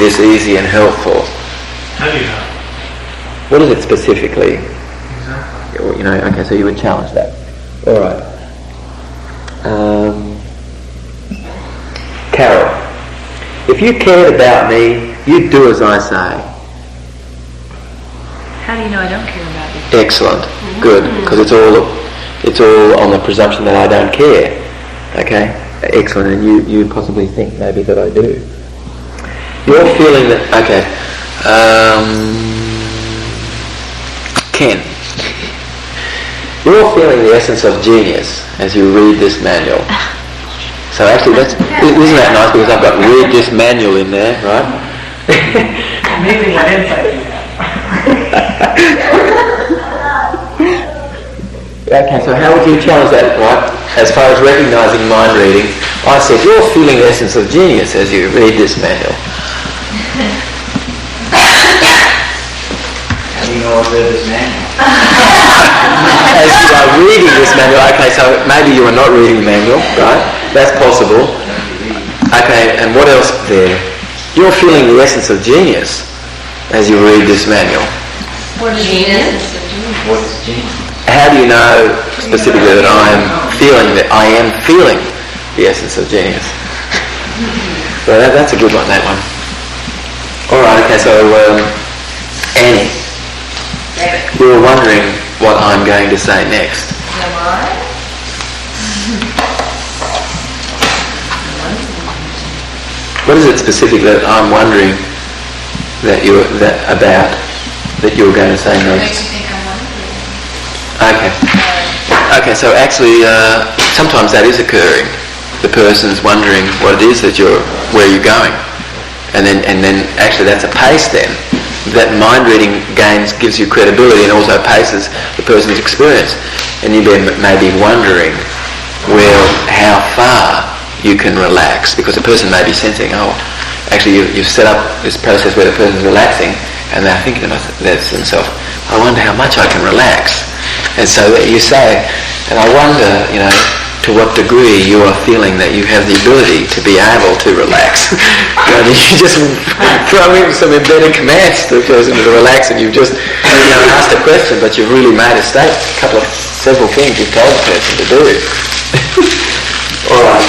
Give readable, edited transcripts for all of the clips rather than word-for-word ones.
this easy and helpful. How do you know? What is it specifically? Exactly. You know, okay, so you would challenge that. All right. Carol, if you cared about me, you'd do as I say. How do you know I don't care about you? Excellent. Good, because it's all on the presumption that I don't care. Okay? Excellent, and you possibly think maybe that I do. You're feeling that, okay. Ken, you're feeling the essence of genius as you read this manual. So actually, isn't that nice, because I've got read this manual in there, right? Amazing what insight you have. Okay, so how would you challenge that, right? As far as recognising mind reading, I said you're feeling the essence of genius as you read this manual. How do you know I've read this manual? As you are reading this manual, okay, so maybe you are not reading the manual, right? That's possible. Okay, and what else there? You're feeling the essence of genius as you read this manual. What is genius? What is genius? How do you know specifically that I am feeling the essence of genius? So that's a good one, that one. All right, okay, so Annie, you were wondering what I'm going to say next. Am I? What is it specifically that I'm wondering that you're going to say next? Makes you think I'm wondering. Okay. Okay, so actually, sometimes that is occurring. The person's wondering what it is where you're going, and then actually that's a pace. Then that mind reading gives you credibility and also paces the person's experience, and you may be wondering, well, how far you can relax, because the person may be sensing, oh, actually you've set up this process where the person's relaxing, and they're thinking to themselves, I wonder how much I can relax. And so you say, and I wonder, to what degree you are feeling that you have the ability to be able to relax. You just throw in some embedded commands to the person to relax, and you've just asked a question, but you've really made a statement, several things you've told the person to do. All right.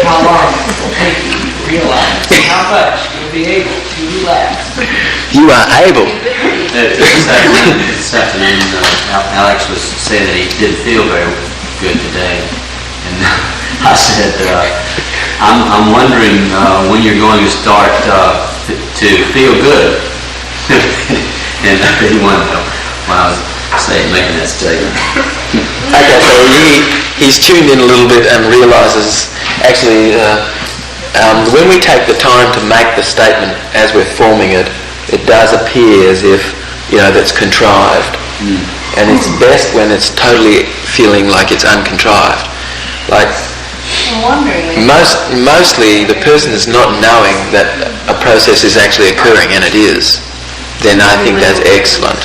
How long will it take you to realize how much you'll be able to relax? You are able. This afternoon, Alex was saying that he didn't feel very good today, and I said, I'm wondering when you're going to start to feel good. And he wanted to know when I was making that statement. Okay, so he's tuned in a little bit and realises, actually, when we take the time to make the statement as we're forming it, it does appear as if, that's contrived. And it's best when it's totally feeling like it's uncontrived. Like, I'm wondering. mostly the person is not knowing that a process is actually occurring, and it is. Then I think that's excellent.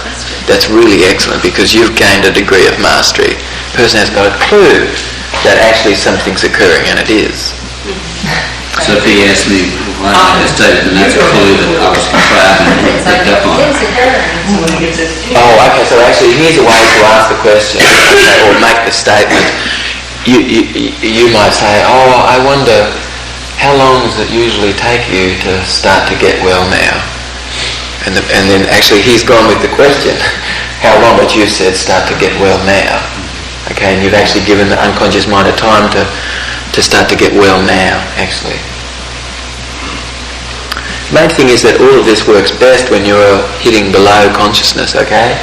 That's really excellent, because you've gained a degree of mastery. The person has got a clue that actually something's occurring, and it is. So if he asked me why I had stated, then that's a clue that I was contriving and picked up on. Oh, okay, so actually here's a way to ask the question, or make the statement. You might say, oh, I wonder, how long does it usually take you to start to get well now? And then actually he's gone with the question, how long, but you said start to get well now. Okay, and you've actually given the unconscious mind a time to start to get well now, actually. The main thing is that all of this works best when you're hitting below consciousness, okay?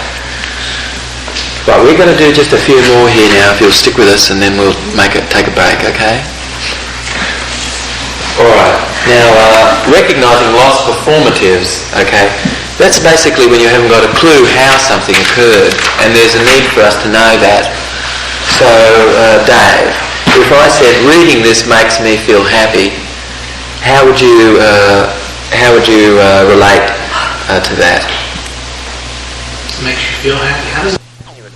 Right, we're going to do just a few more here now, if you'll stick with us, and then we'll take a break, okay? Alright, now recognising lost performatives, okay? That's basically when you haven't got a clue how something occurred, and there's a need for us to know that. So, Dave, if I said reading this makes me feel happy, how would you relate to that? Makes you feel happy. How does it?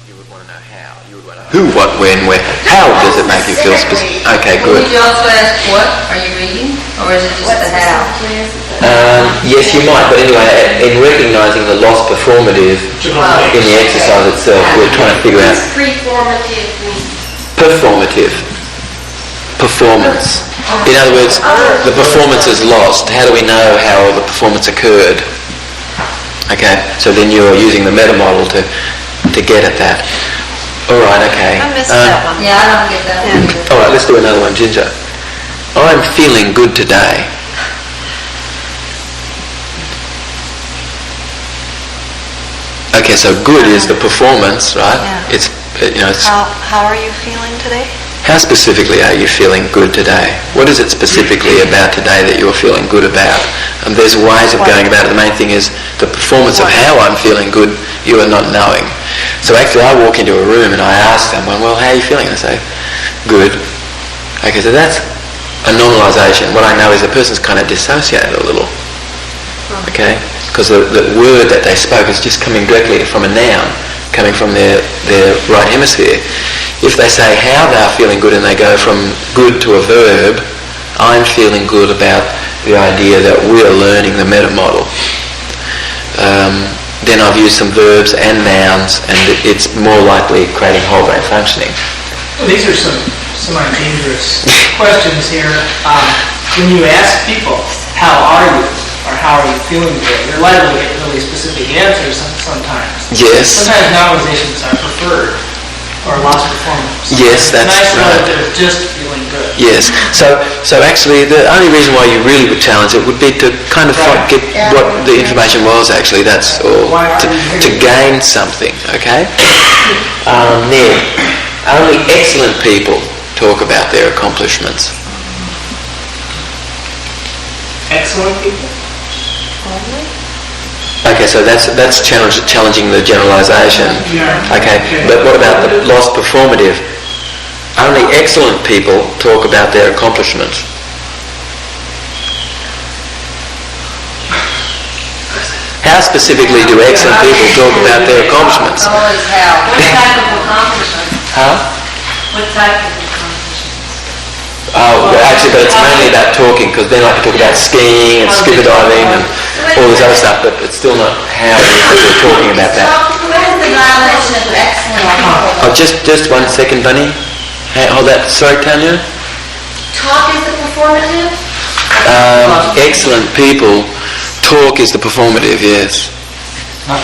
You would want to know how. You would want to know who, what, when, where. How does it make you feel specific? Okay, good. Would you also ask, what are you reading? Or Or is it just the how? Yes, you might, but anyway, in recognising the lost performative in the exercise itself, we're trying to figure out Preformative means? performative, performance. In other words, the performance is lost. How do we know how the performance occurred? Okay, so then you're using the meta model to get at that. All right, okay. I missed that one. Yeah, I don't get that one. All right, let's do another one, Ginger. I'm feeling good today. Okay, so good is the performance, right? Yeah. It's it's How are you feeling today? how specifically are you feeling good today? What is it specifically about today that you're feeling good about? And there's ways of going about it. The main thing is the performance of how I'm feeling good, you are not knowing. So actually I walk into a room and I ask someone, well, how are you feeling? They say, good. Okay, so that's a normalisation. What I know is the person's kind of dissociated a little. Okay? Because the word that they spoke is just coming directly from a noun, coming from their right hemisphere. If they say how they're feeling good and they go from good to a verb, I'm feeling good about the idea that we're learning the meta model. Then I've used some verbs and nouns, and it's more likely creating whole brain functioning. Well, these are some semi-dangerous questions here. When you ask people, how are you? Or how are you feeling today? You're liable to get really specific answers sometimes. Yes. Sometimes nominalizations are preferred, or lost performance. Yes, that's nice to know right. that they're just feeling good. Yes. So actually, the only reason why you really would challenge it would be to kind of get what the information was actually. That's all. To gain something. Okay. Then, only excellent people talk about their accomplishments. Excellent people? Okay, so that's challenging the generalisation. Okay, but what about the lost performative? Only excellent people talk about their accomplishments. How specifically do excellent people talk about their accomplishments? Always how. What type of accomplishment? Huh? What type of accomplishment? Oh, well, actually, but it's mainly about talking, because they like to talk about skiing and scuba diving and all this other stuff, but it's still not how we're talking about that. What is the violation of excellent people? Oh, just 1 second, Bunny. Hey, hold that. Sorry, Tanya. Talk is the performative? Excellent people. Talk is the performative, yes. I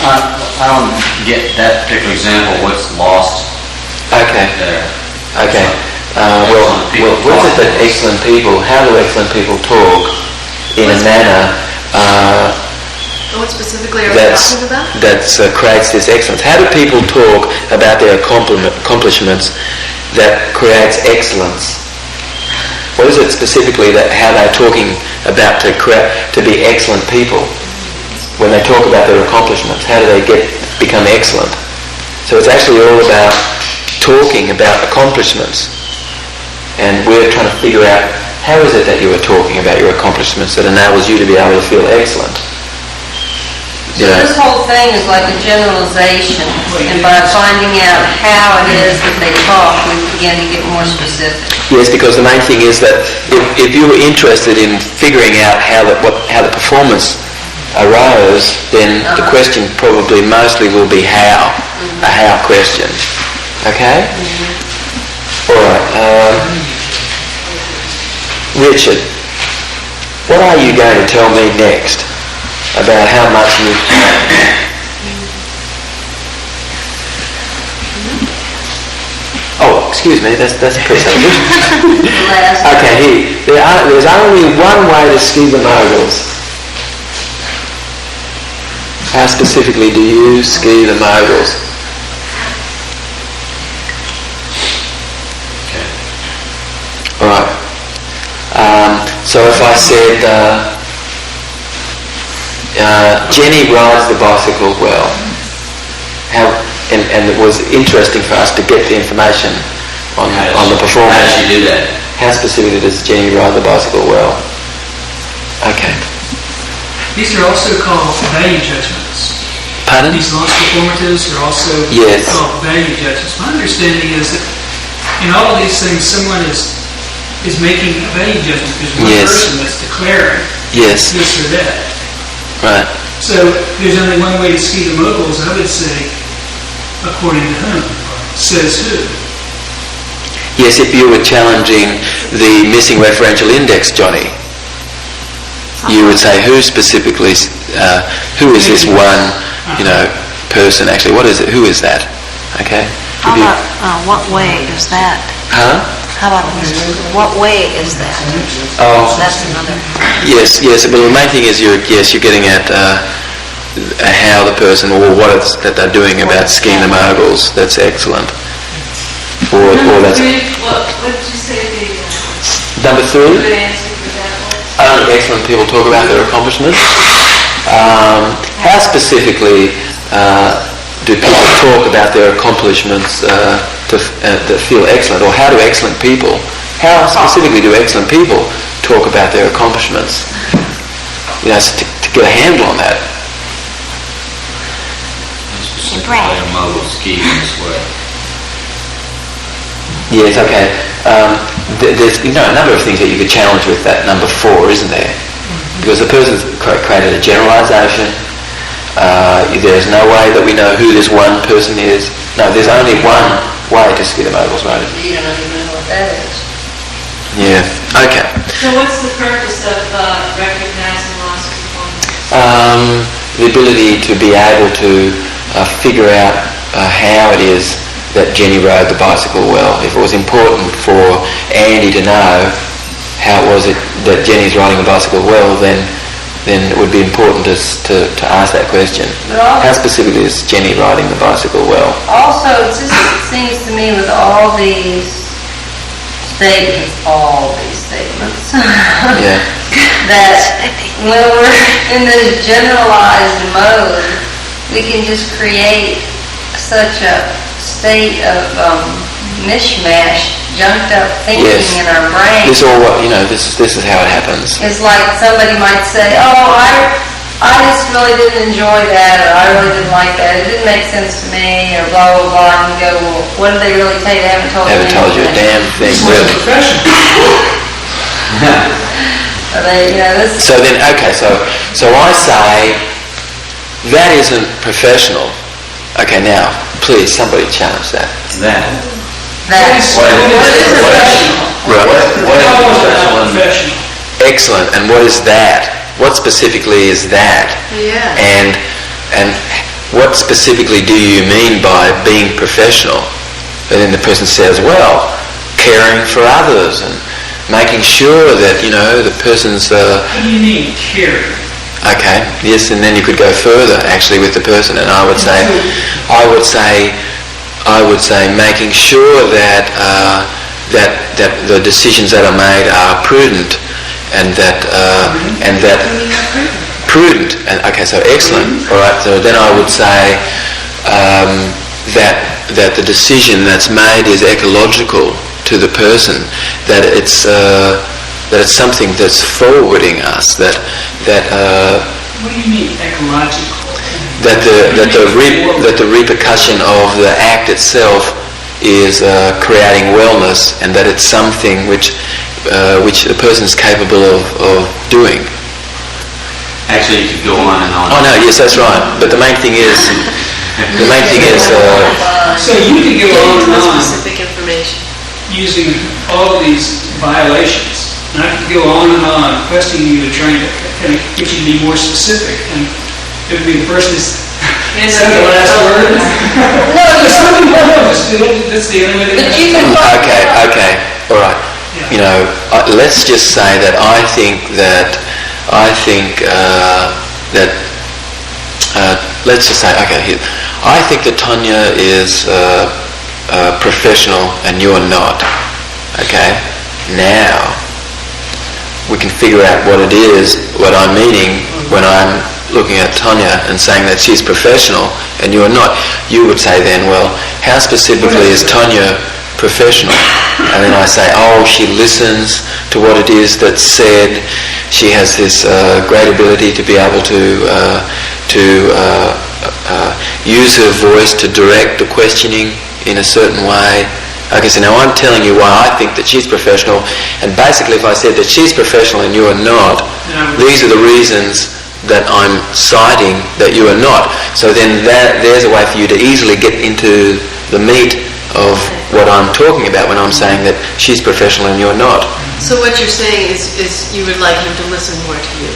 don't get that particular example. What's lost Okay. there? Okay. What is it that excellent people, how do excellent people talk in a manner What specifically are we talking about? that creates this excellence? How do people talk about their accomplishments that creates excellence? What is it specifically that how they're talking about to be excellent people? When they talk about their accomplishments, how do they become excellent? So it's actually all about talking about accomplishments. And we're trying to figure out how is it that you are talking about your accomplishments that enables you to be able to feel excellent. So this whole thing is like a generalization, and by finding out how it is that they talk, we begin to get more specific. Yes, because the main thing is that if you were interested in figuring out how the performance arose, then the question probably mostly will be how, a how question. Okay? All right. Richard, what are you going to tell me next about how much you... Oh, excuse me, that's pretty good. Okay, there's only one way to ski the moguls. How specifically do you ski the moguls? All right. So if I said, Jenny rides the bicycle well, and it was interesting for us to get the information on the performance. How does she do that? How specifically does Jenny ride the bicycle well? Okay. These are also called value judgments. Pardon? These lost performatives are also Yes. called value judgments. My understanding is that in all of these things, someone is is making a value judgment. There's one Yes. person that's declaring Yes. this or that. Right. So there's only one way to see the moguls, I would say, according to whom? Says who? Yes, if you were challenging the missing referential index, Johnny, you would say who specifically, who is this one, person actually? What is it? Who is that? Okay. How about, what way is that? Huh? How about, what way is that? Oh. That's another. Yes. Well, the main thing is you're getting at how the person or what it's that they're doing about skiing the moguls. That's excellent. Or that's What did you say number the three. good answer for that was? Excellent people talk about their accomplishments. How specifically do people talk about their accomplishments to feel excellent, or how do excellent people? How specifically do excellent people talk about their accomplishments? To get a handle on that. Specifically a mogul skiing this way. Yes, okay. There's a number of things that you could challenge with that number 4, isn't there? Because the person's created a generalisation. There's no way that we know who this one person is. No, there's only one way to ski the moguls, right? You don't even know what that is. Yeah. Okay. So what's the purpose of recognizing loss of performance? The ability to be able to figure out how it is that Jenny rode the bicycle well. If it was important for Andy to know how it was that Jenny's riding the bicycle well, then it would be important to ask that question. How specifically is Jenny riding the bicycle well? Also, it seems to me with all these statements, Yeah. that when we're in this generalized mode, we can just create such a state of mishmash, junked up thinking Yes. in our brain. This is how it happens. It's like somebody might say, "Oh, I just really didn't enjoy that," or "I really didn't like that. It didn't make sense to me," or blah blah blah. And you go, "Well, what did they really tell you? They haven't told Haven't told you a damn thing, really. This. So then, okay, so I say that isn't professional. Okay, now please somebody challenge that. That's What is Right. professional? Excellent. And what is that? What specifically is that? Yeah. And what specifically do you mean by being professional? And then the person says, well, caring for others and making sure that the person's. What do you mean, caring? Okay. Yes, and then you could go further actually with the person, and I would say making sure that the decisions that are made are prudent, and that prudent. And okay, so excellent. All right. So then I would say that the decision that's made is ecological to the person. That it's something that's forwarding us. That What do you mean, ecological? that the repercussion of the act itself is creating wellness, and that it's something which the person is capable of doing. Actually, you could go on and on. Oh no, yes, that's right. But the main thing is, So you could go on and More on specific information. using all of these violations. And I could go on and on questioning you and trying to kind of get you to be more specific. And it would be the person who's said the last word. no, Just do it. That's the only way to but you can okay, all right. Let's just say that I think that let's just say, okay, here, I think that Tonya is professional and you're not. Okay, now we can figure out what it is, what I'm meaning when I'm looking at Tonya and saying that she's professional and you're not. You would say then, well, how specifically is Tonya professional? And then I say, oh, she listens to what it is that's said. She has this great ability to be able to use her voice to direct the questioning in a certain way. Okay, so now I'm telling you why I think that she's professional, and basically if I said that she's professional and you are not, these are the reasons that I'm citing that you are not. So then there's a way for you to easily get into the meat of what I'm talking about when I'm saying that she's professional and you're not. So what you're saying is you would like him to listen more to you?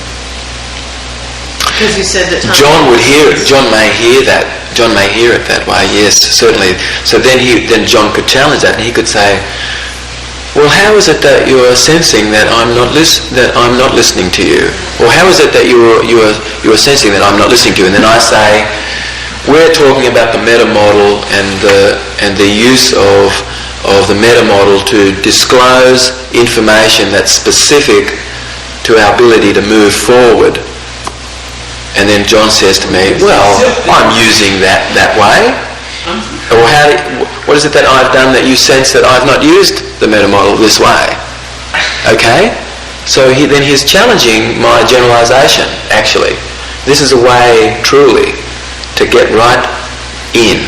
Because you said that John would hear it. John may hear that. John may hear it that way, yes, certainly. So then John could challenge that, and he could say, well, how is it that you're sensing that I'm not listening to you? Or how is it that you're sensing that I'm not listening to you? And then I say, we're talking about the meta model and the use of the meta model to disclose information that's specific to our ability to move forward. And then John says to me, well, I'm using that way. Or what is it that I've done that you sense that I've not used the meta model this way? Okay? So then he's challenging my generalization, actually. This is a way, truly, to get right in.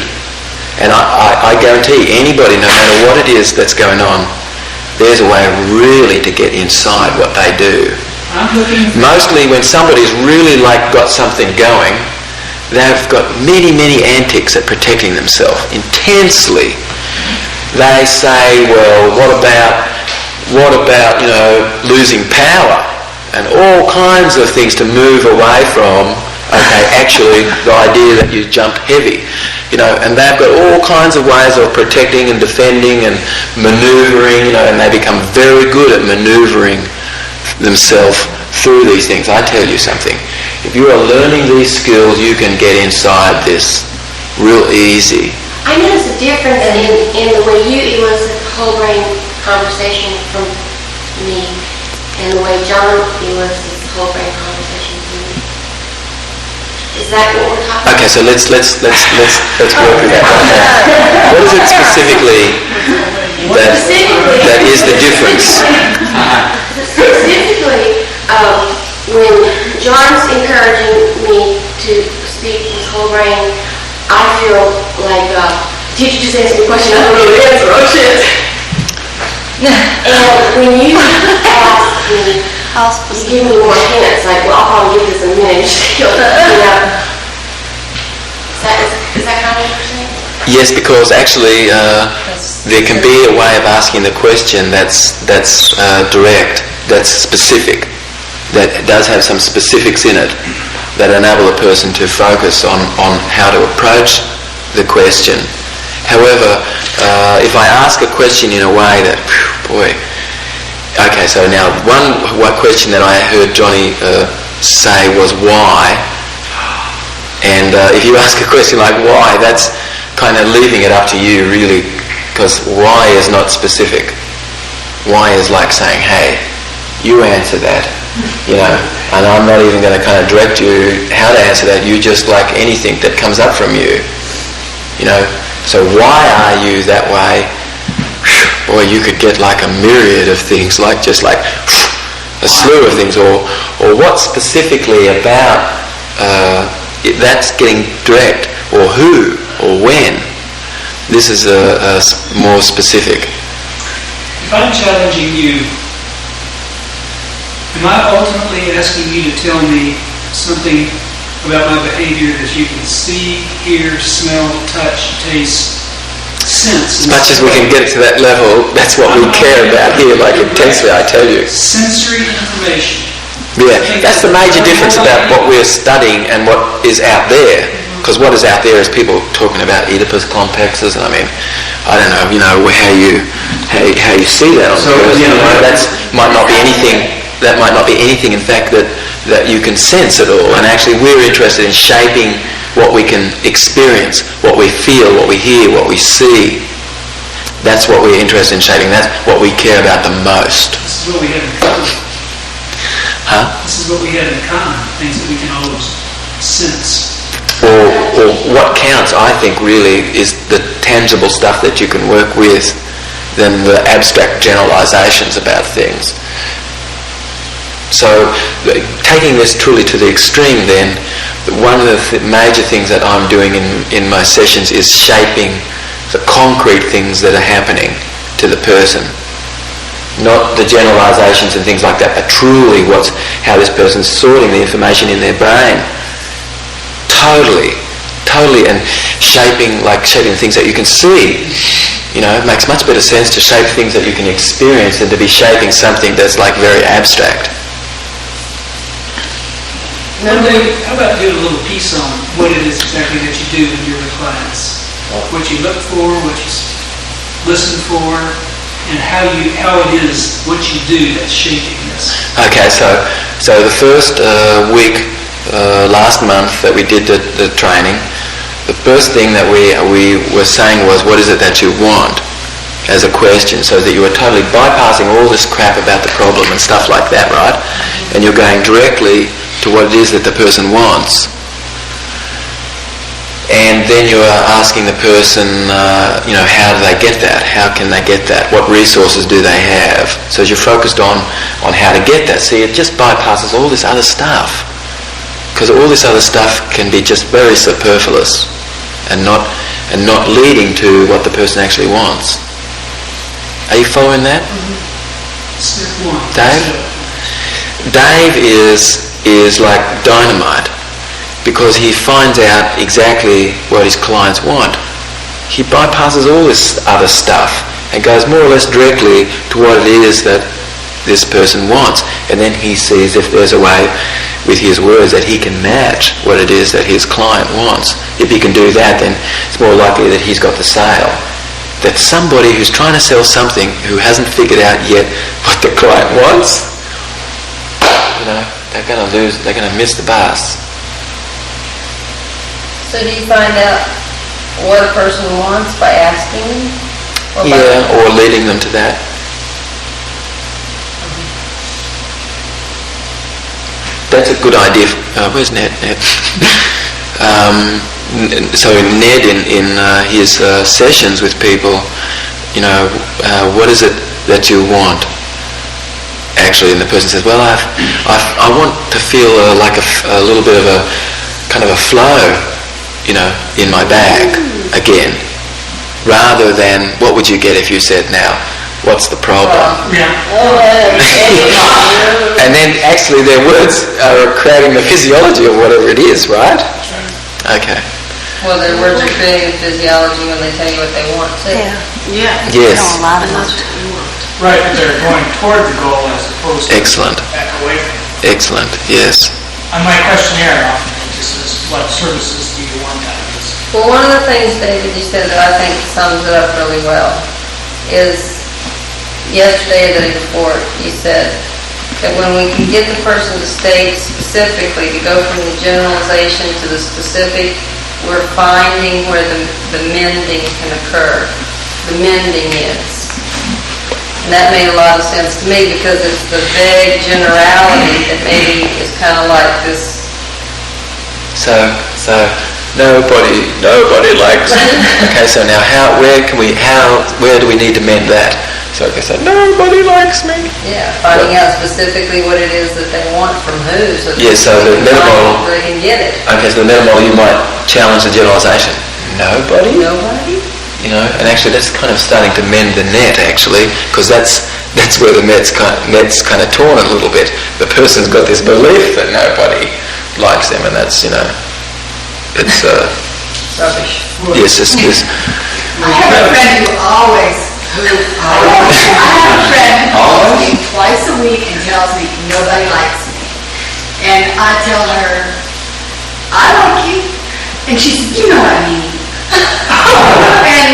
And I guarantee anybody, no matter what it is that's going on, there's a way really to get inside what they do. Mostly when somebody's really got something going, they've got many, many antics at protecting themselves intensely. They say, well, what about losing power and all kinds of things to move away from. Okay, actually the idea that you jumped heavy, and they've got all kinds of ways of protecting and defending and manoeuvring, and they become very good at manoeuvring themselves through these things. I tell you something, if you are learning these skills, you can get inside this real easy. I notice a difference in the way you elicit the whole brain conversation from me and the way John elicits the whole brain conversation from me. Is that what we're talking about? Okay, so let's work with that. What is it specifically that is the difference? Specifically, when John's encouraging me to speak with whole brain, I feel like, teacher just asked me a question, I don't know the answer, oh shit. And when you ask me, you give me more hints, like, well, I'll probably give this a minute, is that kind of what you're saying? Yes, because actually there can be a way of asking the question that's direct, that's specific, that does have some specifics in it that enable a person to focus on how to approach the question. However, if I ask a question in a way that, okay, so now one question that I heard Johnny say was why, and if you ask a question like why, that's kind of leaving it up to you really, because why is not specific. Why is like saying, hey, you answer that, and I'm not even going to kind of direct you how to answer that. You just like anything that comes up from you, So why are you that way? Boy, you could get like a myriad of things, like just like a slew of things, or what specifically about that's getting direct, or who, or when. This is more specific. If I'm challenging you, am I ultimately asking you to tell me something about my behavior that you can see, hear, smell, touch, taste, sense? As much as we can get to that level, that's what we care about here, like intensely, I tell you. Sensory information. Yeah, that's the major difference about what we're studying and what is out there. Because what is out there is people talking about Oedipus complexes, and I don't know, how you see that on the person. Might not be anything. That might not be anything, in fact, that you can sense at all. And actually, we're interested in shaping what we can experience, what we feel, what we hear, what we see. That's what we're interested in shaping. That's what we care about the most. This is what we have in common. Huh? This is what we have in common, things that we can always sense. Or what counts, I think, really is the tangible stuff that you can work with than the abstract generalizations about things. So taking this truly to the extreme then, one of the major things that I'm doing in my sessions is shaping the concrete things that are happening. to the person. Not the generalizations and things like that, but truly how this person's sorting the information in their brain. Totally, and shaping the things that you can see. You know, it makes much better sense to shape things that you can experience than to be shaping something that's like very abstract. How about doing a little piece on what it is exactly that you do when you're with clients? What you look for, what you listen for, and how it is, what you do that's shaping this. Okay, so the first week last month that we did the training, the first thing that we were saying was, what is it that you want, as a question, so that you were totally bypassing all this crap about the problem and stuff like that, right? And you're going directly to what it is that the person wants. And then you are asking the person, how do they get that? How can they get that? What resources do they have? So as you're focused on how to get that, see, it just bypasses all this other stuff. Because all this other stuff can be just very superfluous and not leading to what the person actually wants. Are you following that? Step one. Dave is like dynamite, because he finds out exactly what his clients want. He bypasses all this other stuff and goes more or less directly to what it is that this person wants. And then he sees if there's a way with his words that he can match what it is that his client wants. If he can do that, then it's more likely that he's got the sale. That somebody who's trying to sell something who hasn't figured out yet what the client wants, they're going to lose, they're going to miss the bus. So do you find out what a person wants by asking them? Or leading them to that. That's a good idea. Where's Ned? So Ned in his sessions with people, what is it that you want? Actually, and the person says, well, I want to feel like a little bit of a kind of a flow, in my bag again, rather than what would you get if you said, now, what's the problem? And then actually their words are creating the physiology of whatever it is, right? Okay. Well, their words are creating the physiology when they tell you what they want too. Yeah. Yes. A lot of That's it. what you want. Right, but they're going toward the goal as opposed to Excellent. back away from it. Excellent. Yes. On my questionnaire, often it just says, what services do you want out of this? Well, one of the things, David, you said that I think sums it up really well is yesterday or the day before, you said that when we can get the person to state specifically, to go from the generalization to the specific, we're finding where the mending can occur. The mending is. And that made a lot of sense to me because it's the vague generality that maybe is kind of like this. So nobody likes me. Okay, so now where do we need to mend that? So I said, nobody likes me. Yeah, finding out specifically what it is that they want from who, so that Yeah, so the metamodel, they can get it. okay, so the metamodel, you might challenge the generalization. Nobody? Nobody? And actually that's kind of starting to mend the net, actually, because that's where the net's kind of torn a little bit. The person's got this belief that nobody likes them, and that's, it's, Rubbish. yes, it's I have a friend who always, I have a friend who calls me twice a week and tells me nobody likes me. And I tell her, I like you. And she says, you know what I mean. And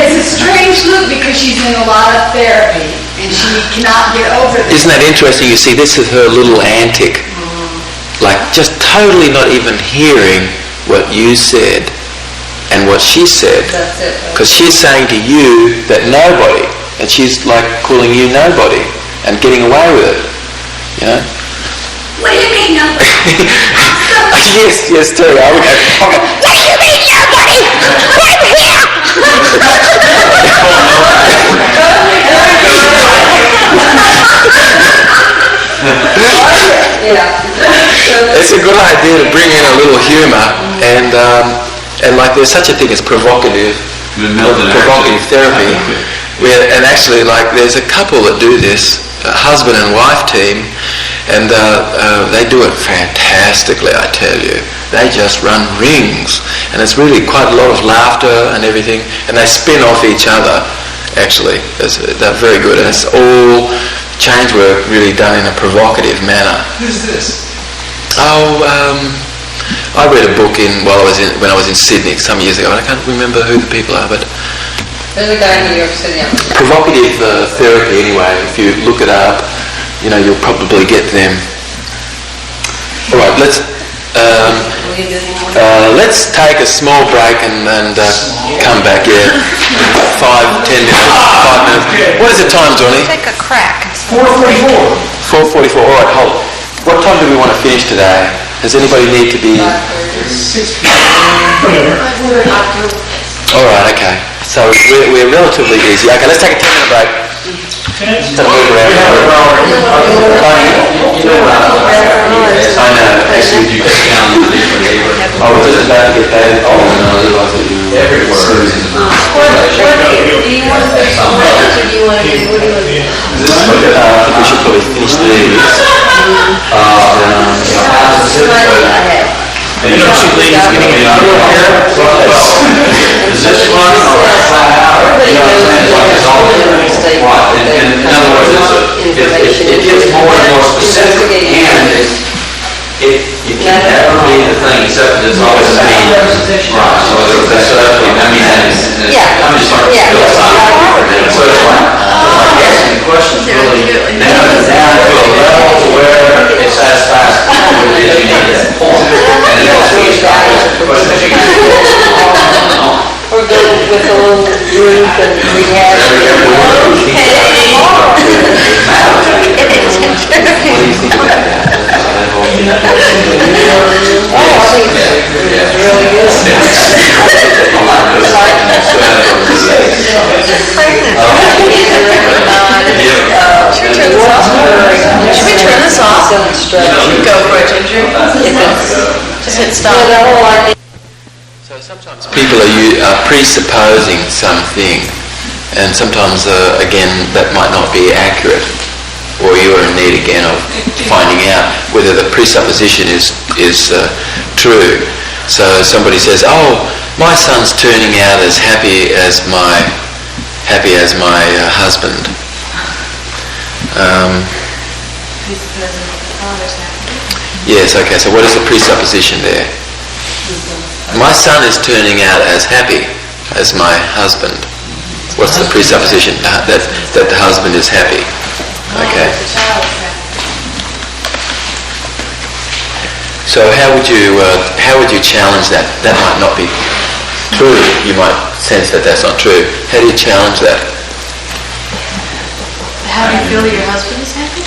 it's a strange look because she's in a lot of therapy and she cannot get over this. Isn't that interesting? You see, this is her little antic. Like, just totally not even hearing what you said and what she said. That's it. Because she's saying to you that nobody, and she's like calling you nobody and getting away with it. What do you mean nobody? Yes, Terry, I would go, What do you mean nobody? I'm here! Yeah. it's a good idea to bring in a little humour and like there's such a thing as provocative therapy. And actually, like, there's a couple that do this, a husband and wife team, and they do it fantastically, I tell you. They just run rings, and it's really quite a lot of laughter and everything, and they spin off each other, actually. They're very good, and it's all change work really done in a provocative manner. Who's this? Oh, I read a book when I was in Sydney some years ago, and I can't remember who the people are, but There's a guy in New York City. provocative therapy anyway. If you look it up, you'll probably get them. All right, let's take a small break and come back. Yeah, 5-10 minutes. 5 minutes. What is the time, Johnny? Take a crack. 4:44. 4:44. All right, hold. What time do we want to finish today? Does anybody need to be? 6 p.m. All right, okay. So we're relatively easy. Okay, let's take a 10-minute break. Instead of moving around. I know. Actually, you just down the Oh, we're just about to get paid. Oh, no, every word. Do you want to do what do you want to do? What do you want to do? I think we should probably finish these. You don't see ladies getting it out of here? Is this one or a flat out? You know what I'm saying? Like it's all what? In other words, it gets more and more specific, and it can never be the thing except that it's always the same. Right. So that's I mean, I'm just starting to feel something. So it's like asking questions really down to a level where it satisfies what it is you need at that point. And then once we establish the questions you get. Or go with a little group and rehash. Should we turn this off? Go for it, Ginger. Just hit stop. So sometimes people are presupposing something, and sometimes, again, that might not be accurate, or you are in need again of finding out whether the presupposition is true. So somebody says, "Oh, my son's turning out as happy as my husband." Yes. Okay. So what is the presupposition there? My son is turning out as happy as my husband. What's the presupposition? That the husband is happy. Okay. So how would you challenge that? That might not be true. You might sense that that's not true. How do you challenge that? How do you feel that your husband is happy?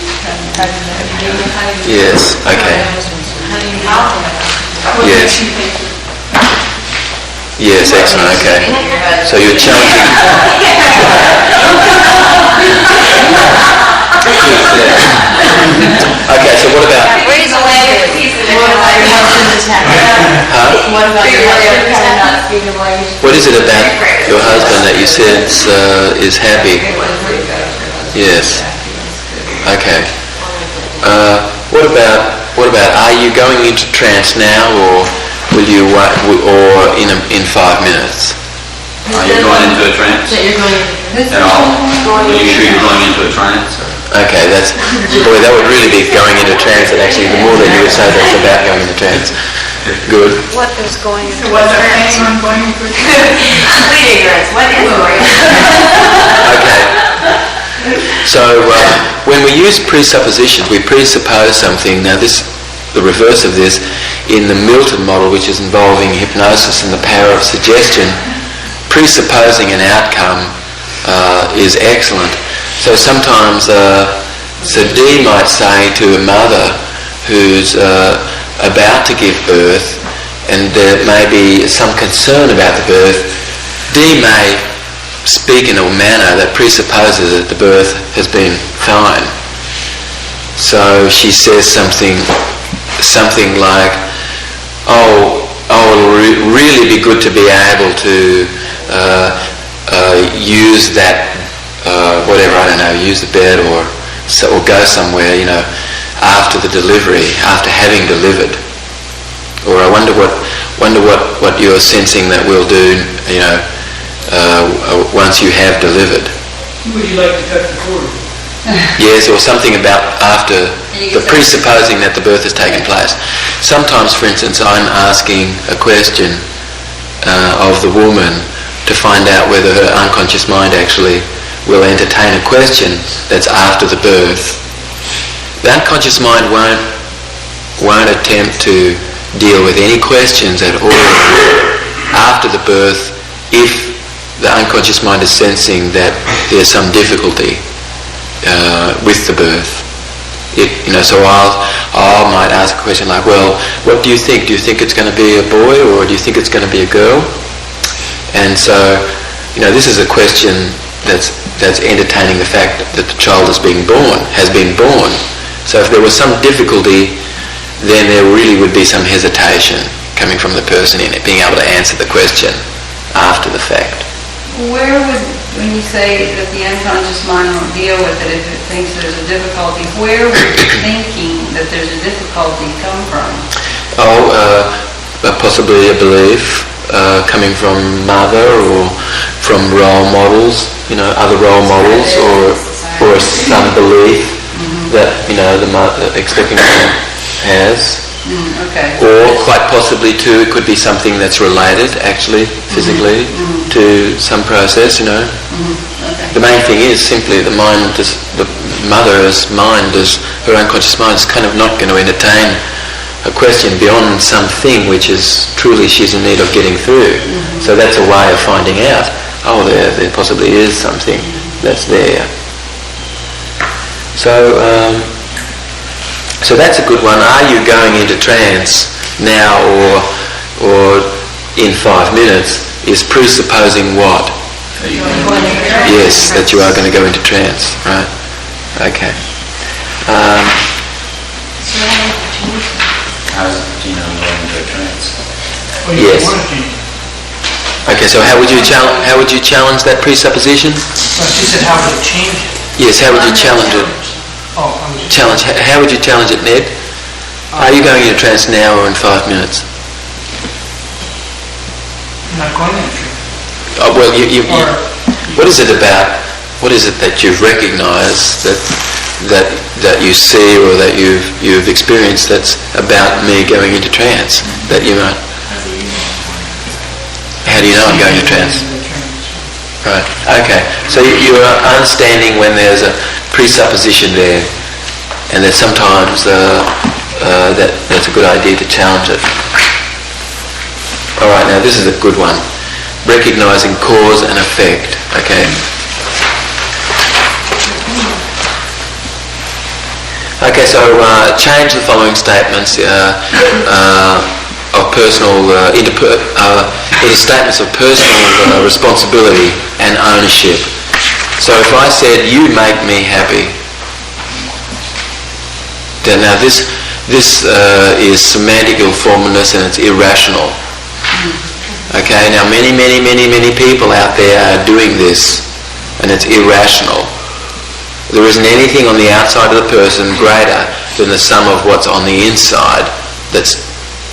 Yes. Okay. Yes. Yes, excellent, okay. So you're challenging... Okay, so what about... What about your husband is happy? Huh? What about your husband is happy? What is it about your husband that you sense is happy? Yes. Okay. What about are you going into trance now, or will you or in 5 minutes? Are you going into a trance? That you're going into At all? Are you sure you're going into a trance? Okay, that would really be going into trance, and actually the more that you would say that's about going into trance. Good. What is going into What's our trance? name on going into a complete ignorance. What is going on? Okay. So when we use presuppositions, we presuppose something. Now the reverse of this, in the Milton model, which is involving hypnosis and the power of suggestion, presupposing an outcome is excellent. So sometimes, so Dee might say to a mother who's about to give birth, and there may be some concern about the birth, Dee may speak in a manner that presupposes that the birth has been fine. So she says something like, it'll really be good to be able to use that whatever, I don't know, use the bed or go somewhere, after the delivery, after having delivered. Or I wonder what you're sensing that we'll do, once you have delivered. Would you like to cut the cord? Yes, or something about after, the presupposing that the birth has taken place. Sometimes, for instance, I'm asking a question of the woman to find out whether her unconscious mind actually will entertain a question that's after the birth. The unconscious mind won't attempt to deal with any questions at all after the birth if the unconscious mind is sensing that there's some difficulty with the birth. So I might ask a question like, well, what do you think? Do you think it's going to be a boy or do you think it's going to be a girl? And so, this is a question that's entertaining the fact that the child has been born. So if there was some difficulty, then there really would be some hesitation coming from the person in it, being able to answer the question after the fact. Where would, when you say that the unconscious mind won't deal with it if it thinks there's a difficulty, where would thinking that there's a difficulty come from? Possibly a belief coming from mother or from role models, other role models, or some belief that the mother, expecting mother has. Okay. Or quite possibly too, it could be something that's related actually physically to some process. Okay. The main thing is simply the mother's mind, her unconscious mind is kind of not going to entertain a question beyond something which is truly she's in need of getting through. So that's a way of finding out. There possibly is something that's there. So that's a good one. Are you going into trance now or in 5 minutes is presupposing what? Yes, that you are going to go into trance, right? Okay. How does Gina go into a trance? Yes. Okay, so how would you challenge that presupposition? No, she said, how would it change it? Yes, how would you challenge it? Oh, How would you challenge it, Ned? Are you going into trance now or in 5 minutes? I'm not going into trance. Well, what is it about? What is it that you've recognised that you see or that you've experienced that's about me going into trance? That you might. How do you know I'm going into trance? Right. Okay. So you are understanding when there's a presupposition there, and that sometimes that's a good idea to challenge it. All right. Now this is a good one. Recognizing cause and effect. Okay. Okay. So change the following statements of personal into statements of personal responsibility and ownership. So if I said, you make me happy, now this is semantic ill-formedness and it's irrational. Okay, now many people out there are doing this and it's irrational. There isn't anything on the outside of the person greater than the sum of what's on the inside that's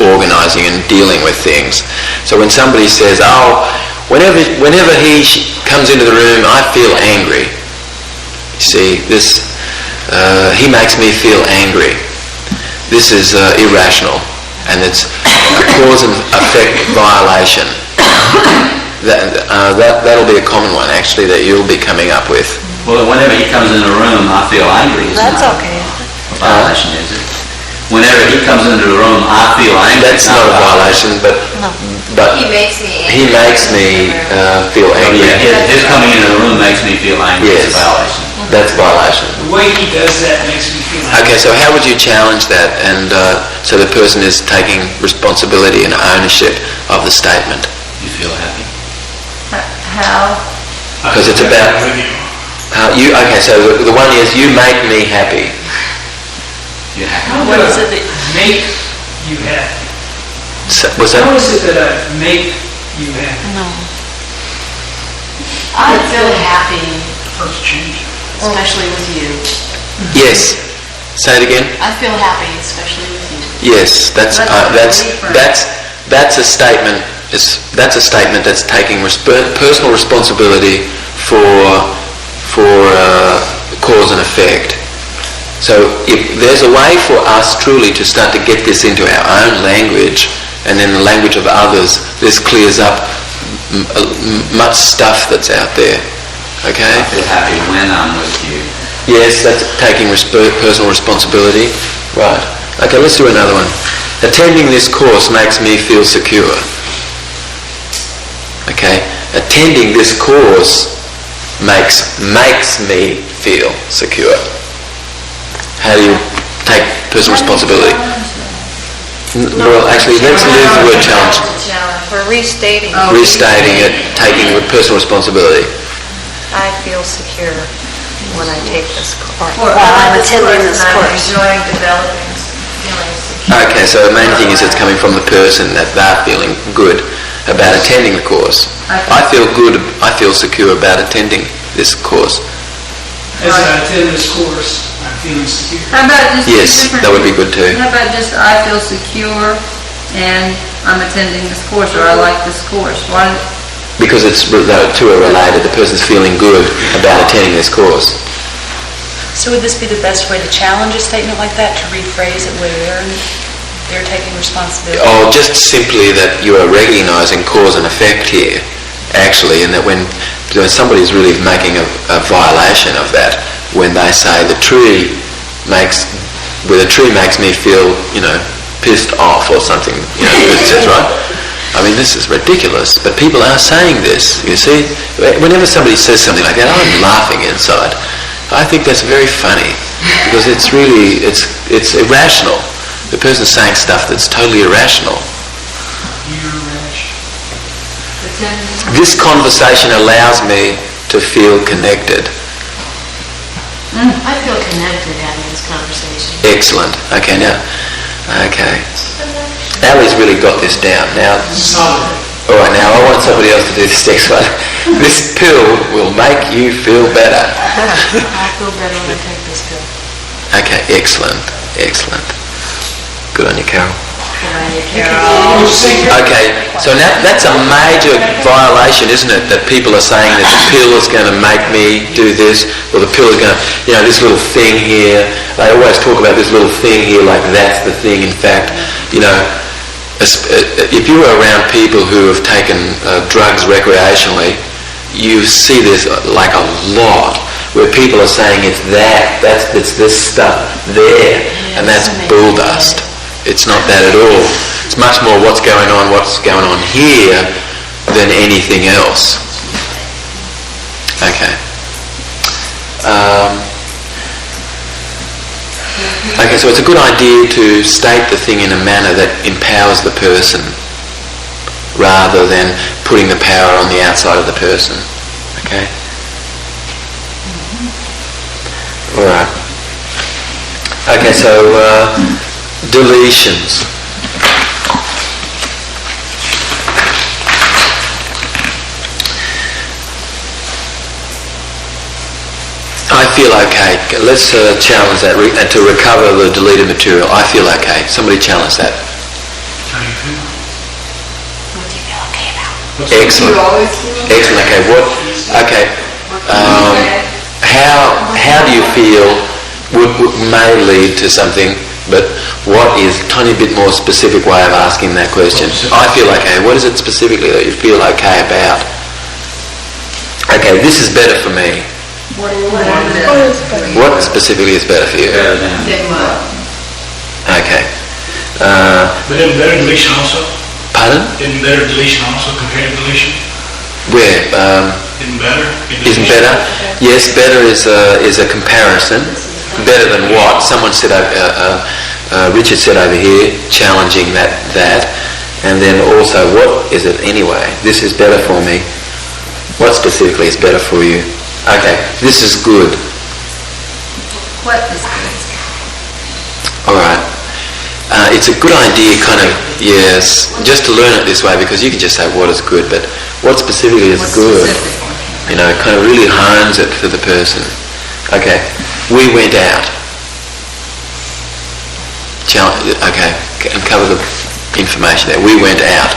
organising and dealing with things. So when somebody says, whenever he comes into the room, I feel angry. You see, he makes me feel angry. This is irrational, and it's a cause and effect violation. That'll be a common one, actually, that you'll be coming up with. Well, whenever he comes in the room, I feel angry. That's okay. A violation, is it? Whenever he comes into the room, I feel angry. That's not a violation, but He makes me angry. he makes me feel angry. Yeah, his coming into the room makes me feel angry. Yes. It's a violation. That's violation. The way he does that makes me feel Okay, so how would you challenge that, and so the person is taking responsibility and ownership of the statement? You feel happy. How? Because it's about you. Okay, so the one is you make me happy. You're happy. How What do is I it that- make you happy? Was that? How is it that I make you happy? No. I feel happy First change. especially with you. Yes. Say it again. I feel happy, especially with you. Yes, that's a statement. That's a statement that's taking personal responsibility for cause and effect. So if there's a way for us truly to start to get this into our own language, and then the language of others, this clears up much stuff that's out there. Okay. I feel happy when I'm with you. Yes, that's taking personal responsibility. Right. Okay, let's do another one. Attending this course makes me feel secure. Okay. Attending this course makes me feel secure. How do you take personal responsibility? Well, actually, let's leave the word challenge. We're restating. Restating it, taking personal responsibility. I feel secure when I take this course. While I'm attending this I'm course. enjoying developing feelings secure. Okay, so the main thing is it's coming from the person that they're feeling good about attending the course. I feel good, I feel secure about attending this course. As I attend this course, I'm feeling secure. How about just Yes, different- that would be good too. How about just I feel secure and I'm attending this course, or I like this course? Why? Because the two are related. The person's feeling good about attending this course. So would this be the best way to challenge a statement like that, to rephrase it where they're taking responsibility? Or just simply that you are recognising cause and effect here, actually, and that when somebody's really making a violation of that, when they say the tree makes me feel, pissed off or something, that's right. I mean, this is ridiculous, but people are saying this, you see. Whenever somebody says something like that, I'm laughing inside. I think that's very funny, because it's irrational. The person's saying stuff that's totally irrational. This conversation allows me to feel connected. I feel connected having this conversation. Excellent. Okay, now. Okay. Ali's really got this down. Now, all right, now I want somebody else to do this next one. This pill will make you feel better. I feel better when I take this pill. Okay, excellent. Excellent. Good on you, Carol. Okay, so now that's a major violation, isn't it? That people are saying that the pill is going to make me do this, or the pill is going to, this little thing here. They always talk about this little thing here, like that's the thing. In fact, if you are around people who have taken drugs recreationally, you see this like a lot, where people are saying it's this stuff there, and that's bull dust. It's not that at all. It's much more what's going on here than anything else. Okay. Okay, so it's a good idea to state the thing in a manner that empowers the person rather than putting the power on the outside of the person. Okay? All right. Okay, so deletions. I feel okay. Let's challenge that and to recover the deleted material. I feel okay. Somebody challenge that. How do you feel? What do you feel okay about? Excellent. Excellent. Okay. What? Okay. How do you feel? May lead to something, but what is a tiny bit more specific way of asking that question? I feel okay. What is it specifically that you feel okay about? Okay. This is better for me. What specifically is better for you? Okay. But isn't better deletion also? Pardon? Isn't better deletion also compared to deletion? Where? Isn't better? Isn't better? Yes, better is a comparison. Better than what? Someone said, Richard said over here, challenging that. And then also, what is it anyway? This is better for me. What specifically is better for you? Okay, this is good. What is good? All right. It's a good idea, just to learn it this way, because you can just say what is good, but what specifically is good? kind of really hones it for the person. Okay, we went out. Okay, and cover the information there. We went out.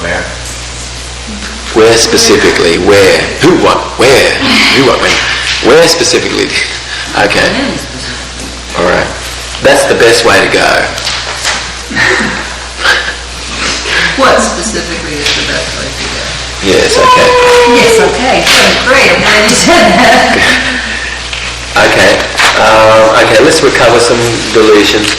Where? Where specifically? Where? Who? What? Where? Who? What? When? Where specifically? Okay. All right. That's the best way to go. What specifically is the best way to go? Yes. Okay. Yes, okay, great, I'm glad you said that. Okay. Okay. Let's recover some deletions.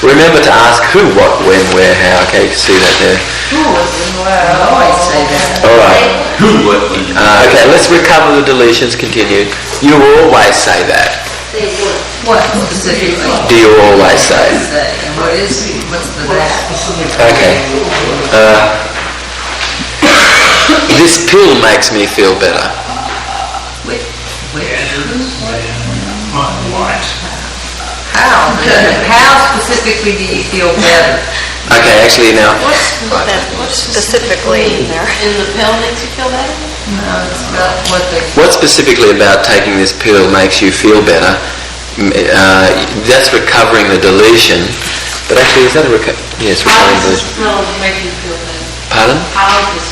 Remember to ask who, what, when, where, how. Okay. You can see that there. I always say that. All right. Who, what, when? Okay. Let's recover the deletions. Continue. You always say that. What specifically? Do you always say? Say, and what's the that? Okay. This pill makes me feel better. How specifically do you feel better? Okay, actually now, What's specifically in there? In the pill makes you feel better? No, it's about what they... what specifically about taking this pill makes you feel better? That's recovering the deletion. But actually, is that a yes, recovering the deletion. Will make you feel better. Pardon? How does this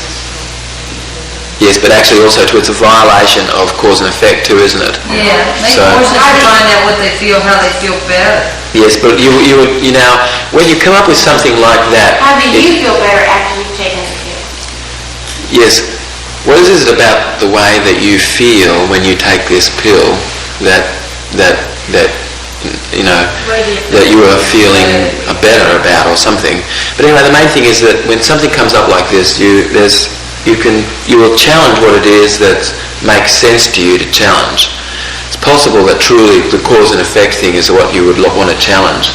Yes, but actually also it's a violation of cause and effect too, isn't it? Yeah, make So- more sense to find out what they feel, how they feel better. Yes, but you now, when you come up with something like that... How do you feel better after you've taken the pill? Yes. What is it about the way that you feel when you take this pill that you are feeling better about or something? But anyway, the main thing is that when something comes up like this, you will challenge what it is that makes sense to you to challenge. It's possible that truly the cause and effect thing is what you would want to challenge,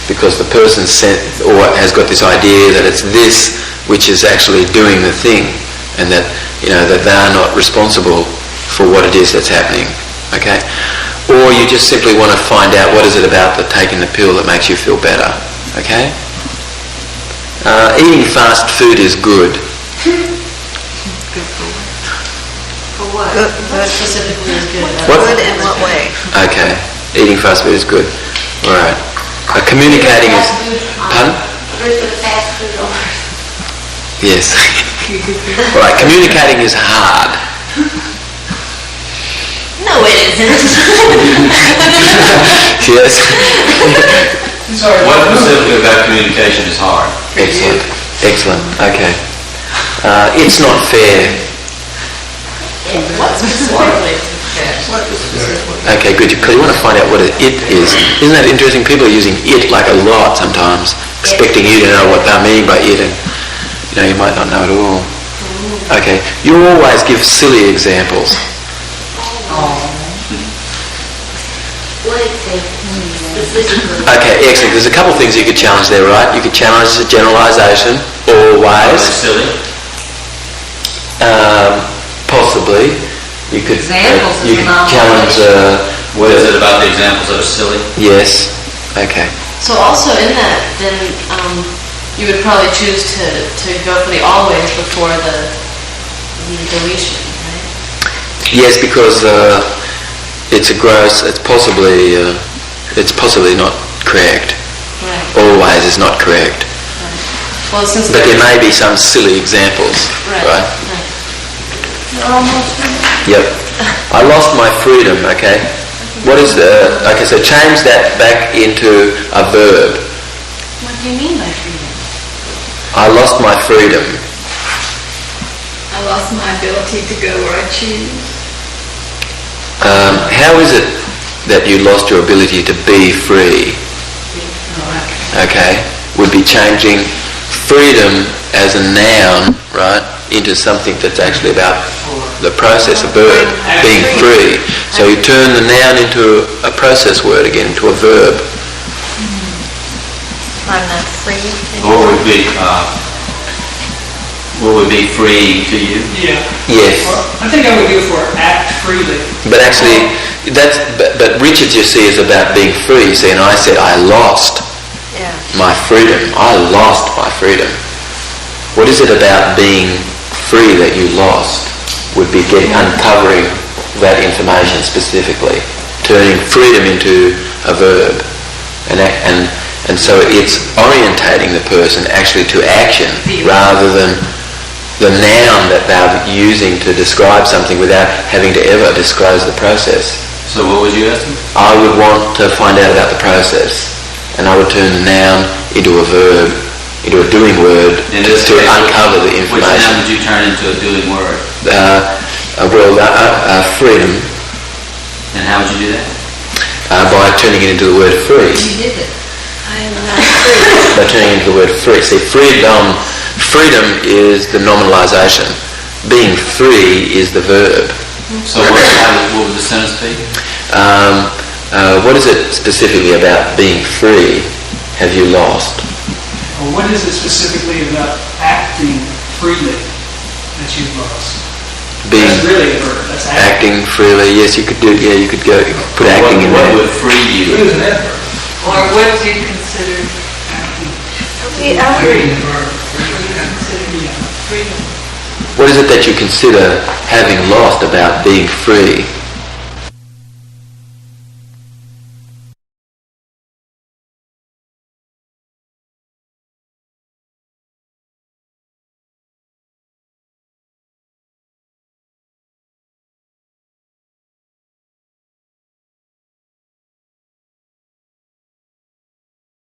because the person has got this idea that it's this which is actually doing the thing, and that that they are not responsible for what it is that's happening. Okay, or you just simply want to find out what is it about taking the pill that makes you feel better. Okay, eating fast food is good. For what? Good. What specifically is good about What? Good in what way? Okay, eating fast food is good. All right. Communicating is... Pardon? Where's the fast food over? Yes. All right, communicating is hard. No, it isn't. Yes. What specifically about communication is hard? Excellent. Excellent. Okay. It's not fair. What specifically? Okay, good. Because you want to find out what it is. Isn't that interesting? People are using it like a lot sometimes, expecting you to know what they mean by it, and you might not know at all. Okay. You always give silly examples. What example? Specifically. Okay, excellent. There's a couple of things you could challenge there, right? You could challenge the generalisation, always. Silly? Possibly. You could Examples is you a could challenge. What is it about the examples that are silly? Yes. Okay. So also in that, then you would probably choose to go for the always before the deletion, right? Yes, because it's possibly not correct. Right. Always is not correct. Well, since But there may be some silly examples, right? Yep. I lost my freedom. Okay. What is okay? So change that back into a verb. What do you mean by freedom? I lost my freedom. I lost my ability to go where I choose. How is it that you lost your ability to be free? Okay, would be changing freedom as a noun, right, into something that's actually about the process, a verb, being free. So you turn the noun into a process word again, into a verb. I'm not free. What would be free to you? Yeah. Yes. I think I would go for act freely. But actually, but Richard, you see, is about being free. You see, and I said I lost Yeah. my freedom. I lost my freedom. What is it about being free that you lost would be uncovering that information specifically, turning freedom into a verb. And so it's orientating the person actually to action rather than the noun that they're using to describe something without having to ever disclose the process. So what would you ask them? I would want to find out about the process, and I would turn the noun into a verb, into a doing word to uncover the information. Which noun would you turn into a doing word? Freedom. And how would you do that? By turning it into the word free. You did it. I am not free. By turning it into the word free. See, freedom is the nominalisation. Being free is the verb. So what would the sentence be? What is it specifically about being free have you lost? Or what is it specifically about acting freely that you've lost? That's really a verb. That's acting freely. Yes, you could do. Yeah, you could go put acting in there. What would free you? Free is an adverb. Or what do you consider What is it that you consider having lost about being free?